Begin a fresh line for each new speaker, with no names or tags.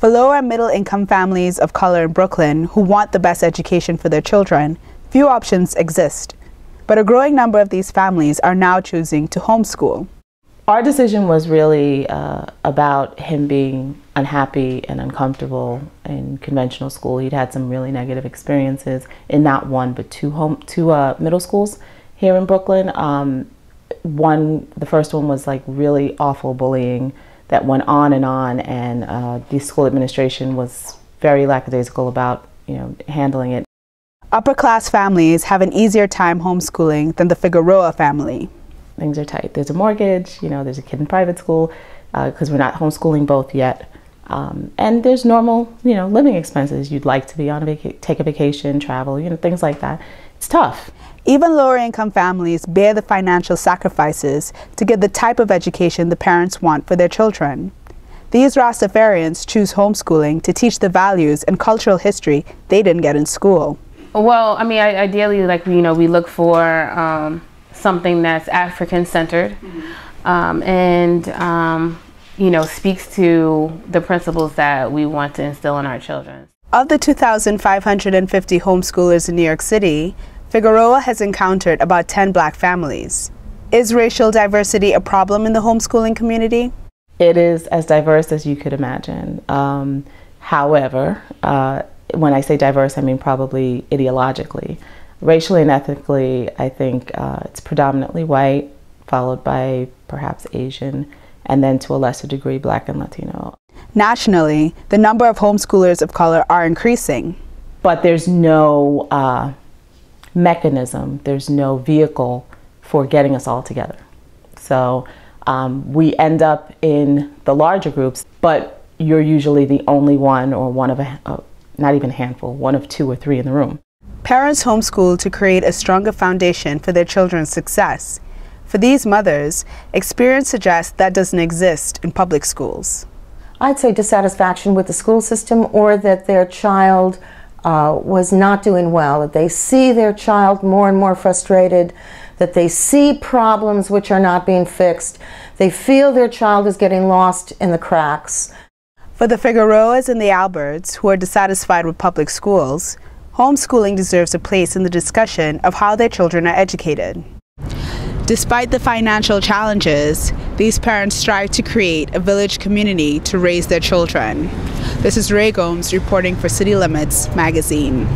For lower and middle income families of color in Brooklyn who want the best education for their children, few options exist. But a growing number of these families are now choosing to homeschool.
Our decision was really about him being unhappy and uncomfortable in conventional school. He'd had some really negative experiences in not one but two middle schools here in Brooklyn. The first one was like really awful bullying that went on, and the school administration was very lackadaisical about handling it.
Upper class families have an easier time homeschooling than the Figueroa family.
Things are tight. There's a mortgage, there's a kid in private school because we're not homeschooling both yet. And there's normal, living expenses. You'd like to be on take a vacation, travel, things like that. It's tough.
Even lower income families bear the financial sacrifices to get the type of education the parents want for their children. These Rastafarians choose homeschooling to teach the values and cultural history they didn't get in school.
Well, I mean, ideally, we look for something that's African-centered, and speaks to the principles that we want to instill in our children.
Of the 2,550 homeschoolers in New York City, Figueroa has encountered about 10 black families. Is racial diversity a problem in the homeschooling community?
It is as diverse as you could imagine. However, when I say diverse, I mean probably ideologically. Racially and ethnically, I think it's predominantly white, followed by perhaps Asian, and then to a lesser degree, Black and Latino.
Nationally, the number of homeschoolers of color are increasing.
But there's no mechanism, there's no vehicle for getting us all together. So we end up in the larger groups, but you're usually the only one or one of not even a handful, one of two or three in the room.
Parents homeschool to create a stronger foundation for their children's success. For these mothers, experience suggests that doesn't exist in public schools.
I'd say dissatisfaction with the school system, or that their child was not doing well, that they see their child more and more frustrated, that they see problems which are not being fixed. They feel their child is getting lost in the cracks.
For the Figueroas and the Alberts who are dissatisfied with public schools, homeschooling deserves a place in the discussion of how their children are educated. Despite the financial challenges, these parents strive to create a village community to raise their children. This is Ray Gomes reporting for City Limits magazine.